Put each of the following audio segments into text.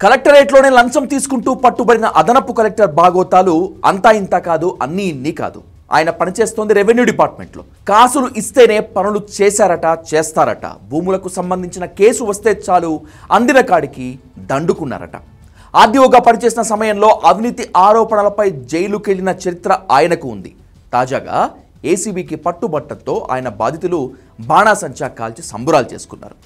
కలెక్టరేట్లోనే లంచం తీసుకుంటూ పట్టుబడిన అదనపు కలెక్టర్ బాగోతాలు అంతా ఇంత కాదు, అన్నీ ఇన్ని కాదు. ఆయన పనిచేస్తోంది రెవెన్యూ డిపార్ట్మెంట్లో. కాసులు ఇస్తేనే పనులు చేస్తారట. భూములకు సంబంధించిన కేసు వస్తే చాలు అందిన కాడికి దండుకున్నారట. ఆర్డీఓగా పనిచేసిన సమయంలో అవినీతి ఆరోపణలపై జైలుకెళ్లిన చరిత్ర ఆయనకు ఉంది. తాజాగా ఏసీబీకి పట్టుబట్టడంతో ఆయన బాధితులు బాణాసంచా కాల్చి సంబురాలు చేసుకున్నారు.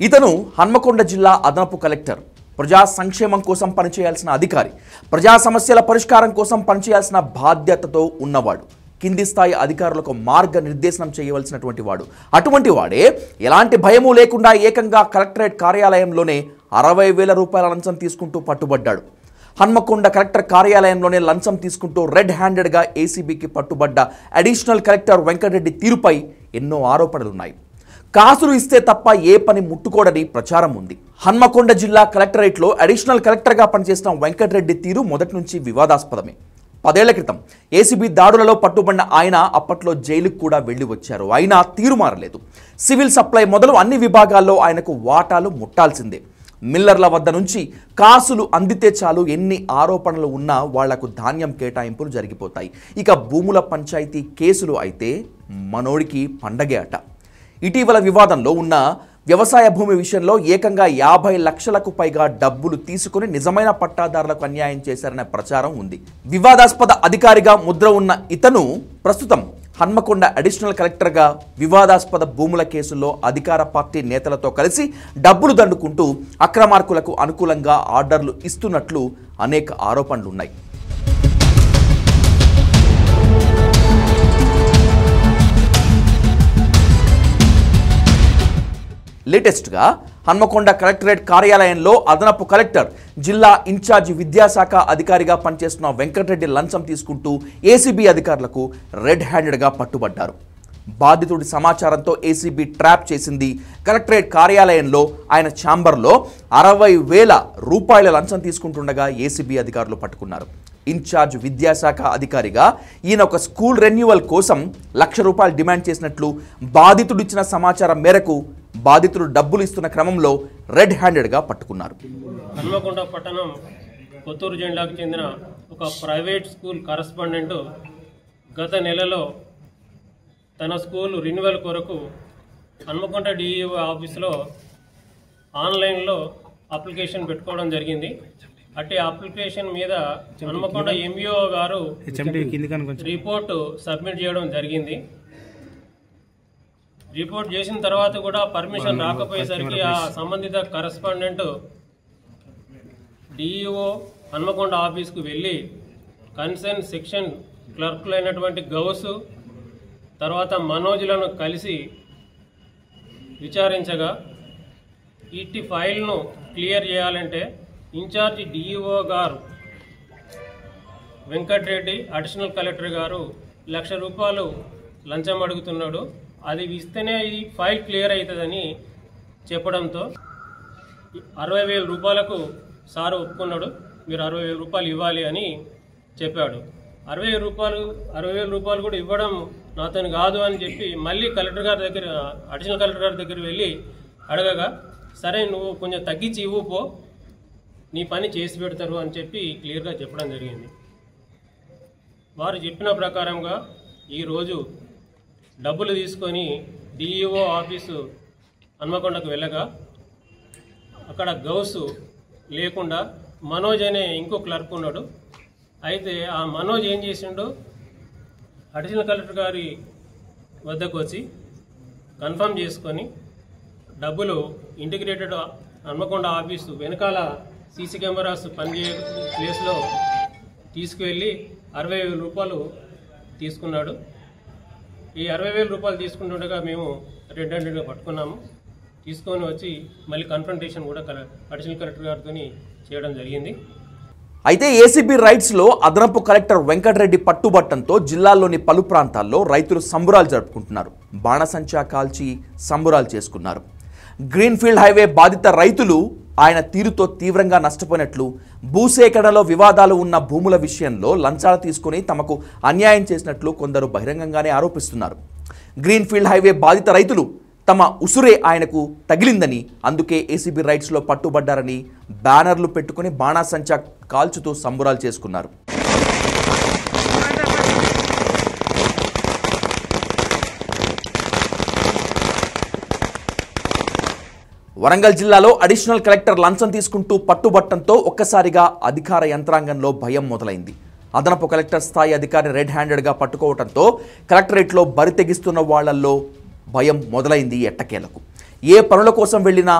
ఇతను హన్మకొండ జిల్లా అదనపు కలెక్టర్. ప్రజా సంక్షేమం కోసం పనిచేయాల్సిన అధికారి, ప్రజా సమస్యల పరిష్కారం కోసం పనిచేయాల్సిన బాధ్యతతో ఉన్నవాడు, కింది స్థాయి అధికారులకు మార్గనిర్దేశనం చేయవలసినటువంటి వాడు. అటువంటి వాడే ఎలాంటి భయము లేకుండా ఏకంగా కలెక్టరేట్ కార్యాలయంలోనే 60,000 రూపాయల లంచం తీసుకుంటూ పట్టుబడ్డాడు. హన్మకొండ కలెక్టర్ కార్యాలయంలోనే లంచం తీసుకుంటూ రెడ్ హ్యాండెడ్గా ఏసీబీకి పట్టుబడ్డ అడిషనల్ కలెక్టర్ వెంకటరెడ్డి తీరుపై ఎన్నో ఆరోపణలున్నాయి. కాసులు ఇస్తే తప్ప ఏ పని ముట్టుకోడని ప్రచారం ఉంది. హన్మకొండ జిల్లా కలెక్టరేట్లో అడిషనల్ కలెక్టర్గా పనిచేసిన వెంకటరెడ్డి తీరు మొదటి నుంచి వివాదాస్పదమే. 10 ఏళ్ల క్రితం ఏసీబీ దాడులలో పట్టుబడిన ఆయన అప్పట్లో జైలుకు కూడా వెళ్లి వచ్చారు. అయినా తీరు మారలేదు. సివిల్ సప్లై మొదలు అన్ని విభాగాల్లో ఆయనకు వాటాలు ముట్టాల్సిందే. మిల్లర్ల వద్ద నుంచి కాసులు అందితే చాలు ఎన్ని ఆరోపణలు ఉన్నా వాళ్లకు ధాన్యం కేటాయింపులు జరిగిపోతాయి. ఇక భూముల పంచాయతీ కేసులు అయితే మనోడికి పండగే అట. ఇటీవల వివాదంలో ఉన్న వ్యవసాయ భూమి విషయంలో ఏకంగా 50 లక్షలకు పైగా డబ్బులు తీసుకుని నిజమైన పట్టాదారులకు అన్యాయం చేశారనే ప్రచారం ఉంది. వివాదాస్పద అధికారిగా ముద్ర ఉన్న ఇతను ప్రస్తుతం హన్మకొండ అడిషనల్ కలెక్టర్గా వివాదాస్పద భూముల కేసుల్లో అధికార పార్టీ నేతలతో కలిసి డబ్బులు దండుకుంటూ అక్రమార్కులకు అనుకూలంగా ఆర్డర్లు ఇస్తున్నట్లు అనేక ఆరోపణలున్నాయి. లేటెస్ట్గా హన్మకొండ కలెక్టరేట్ కార్యాలయంలో అదనపు కలెక్టర్, జిల్లా ఇన్ఛార్జి విద్యాశాఖ అధికారిగా పనిచేస్తున్న వెంకటరెడ్డి లంచం తీసుకుంటూ ఏసీబీ అధికారులకు రెడ్ హ్యాండెడ్గా పట్టుబడ్డారు. బాధితుడి సమాచారంతో ఏసీబీ ట్రాప్ చేసింది. కలెక్టరేట్ కార్యాలయంలో ఆయన ఛాంబర్లో 60,000 రూపాయల లంచం తీసుకుంటుండగా ఏసీబీ అధికారులు పట్టుకున్నారు. ఇన్ఛార్జ్ విద్యాశాఖ అధికారిగా ఈయన ఒక స్కూల్ రెన్యువల్ కోసం ₹1,00,000 డిమాండ్ చేసినట్లు బాధితుడిచ్చిన సమాచారం మేరకు బాధితులు డబ్బులు ఇస్తున్న క్రమంలో రెడ్ హ్యాండెడ్గా పట్టుకున్నారు. హన్మకొండ పట్టణం కొత్తూరు జిల్లాకు చెందిన ఒక ప్రైవేట్ స్కూల్ కరస్పాండెంట్ గత నెలలో తన స్కూల్ రెన్యువల్ కొరకు హన్మకొండ డిఈఓ ఆఫీసులో ఆన్లైన్లో అప్లికేషన్ పెట్టుకోవడం జరిగింది. అట్టి అప్లికేషన్ మీద హన్మకొండ ఎంఈఓ గారు రిపోర్టు సబ్మిట్ చేయడం జరిగింది. రిపోర్ట్ చేసిన తర్వాత కూడా పర్మిషన్ రాకపోయేసరికి ఆ సంబంధిత కరస్పాండెంట్ డిఈఓ హన్మకొండ ఆఫీస్కు వెళ్ళి కన్సర్న్ సెక్షన్ క్లర్కులు అయినటువంటి గౌస్ తర్వాత మనోజ్లను కలిసి విచారించగా ఇట్టి ఫైల్ను క్లియర్ చేయాలంటే ఇన్ఛార్జి డిఈఓ గారు వెంకటరెడ్డి అడిషనల్ కలెక్టర్ గారు ₹1,00,000 లంచం అడుగుతున్నాడు, అది ఇస్తేనే ఈ ఫైల్ క్లియర్ అవుతుందని చెప్పడంతో 60,000 రూపాయలకు సారు ఒప్పుకున్నాడు. మీరు 60,000 రూపాయలు ఇవ్వాలి అని చెప్పాడు. 60,000 రూపాయలు కూడా ఇవ్వడం నాతో కాదు అని చెప్పి మళ్ళీ కలెక్టర్ గారి దగ్గర అడిషనల్ కలెక్టర్ గారి దగ్గర వెళ్ళి అడగగా, సరే నువ్వు కొంచెం తగ్గించి ఇవ్వు పో, నీ పని చేసి పెడతారు అని చెప్పి క్లియర్గా చెప్పడం జరిగింది. వారు చెప్పిన ప్రకారంగా ఈరోజు డబ్బులు తీసుకొని డిఈఓ ఆఫీసు హన్మకొండకు వెళ్ళగా అక్కడ గౌసు లేకుండా మనోజ్ అనే ఇంకో క్లర్క్ ఉన్నాడు. అయితే ఆ మనోజ్ ఏం చేసిండు, అడిషనల్ కలెక్టర్ గారి వద్దకు వచ్చి కన్ఫర్మ్ చేసుకొని డబ్బులు ఇంటిగ్రేటెడ్ హన్మకొండ ఆఫీసు వెనకాల సీసీ కెమెరాస్ పనిచేయ ప్లేస్లో తీసుకువెళ్ళి 60,000 రూపాయలు తీసుకున్నాడు. ఈ 60,000 రూపాయలు తీసుకుంటుండగా మేము రెడ్ హ్యాండెడ్గా పట్టుకున్నాము. తీసుకొని వచ్చి మళ్ళీ కన్ఫ్రంటేషన్ కూడా అడిషనల్ కలెక్టర్ గారితో చేయడం జరిగింది. అయితే ఏసీబీ రైట్స్లో అదనపు కలెక్టర్ వెంకటరెడ్డి పట్టుబట్టంతో జిల్లాలోని పలు ప్రాంతాల్లో రైతులు సంబురాలు జరుపుకుంటున్నారు. బాణసంచా కాల్చి సంబురాలు చేసుకున్నారు. గ్రీన్ఫీల్డ్ హైవే బాధిత రైతులు ఆయన తీరుతో తీవ్రంగా నష్టపోయినట్లు భూసేకరణలో వివాదాలు ఉన్న భూముల విషయంలో లంచాలు తీసుకుని తమకు అన్యాయం చేసినట్లు కొందరు బహిరంగంగానే ఆరోపిస్తున్నారు. గ్రీన్ఫీల్డ్ హైవే బాధిత రైతులు తమ ఉసురే ఆయనకు తగిలిందని, అందుకే ఏసీబీ రైట్స్లో పట్టుబడ్డారని బ్యానర్లు పెట్టుకుని బాణాసంచా కాల్చుతూ సంబురాలు చేసుకున్నారు. వరంగల్ జిల్లాలో అడిషనల్ కలెక్టర్ లంచం తీసుకుంటూ పట్టుబట్టంతో ఒక్కసారిగా అధికార యంత్రాంగంలో భయం మొదలైంది. అదనపు కలెక్టర్ స్థాయి అధికారిని రెడ్ హ్యాండెడ్గా పట్టుకోవడంతో కలెక్టరేట్లో బరి తెగిస్తున్న వాళ్లల్లో భయం మొదలైంది ఎట్టకేలకు. ఏ పనుల కోసం వెళ్ళినా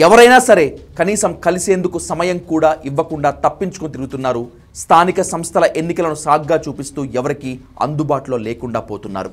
ఎవరైనా సరే కనీసం కలిసేందుకు సమయం కూడా ఇవ్వకుండా తప్పించుకుని తిరుగుతున్నారు. స్థానిక సంస్థల ఎన్నికలను సాగ్గా చూపిస్తూ ఎవరికీ అందుబాటులో లేకుండా పోతున్నారు.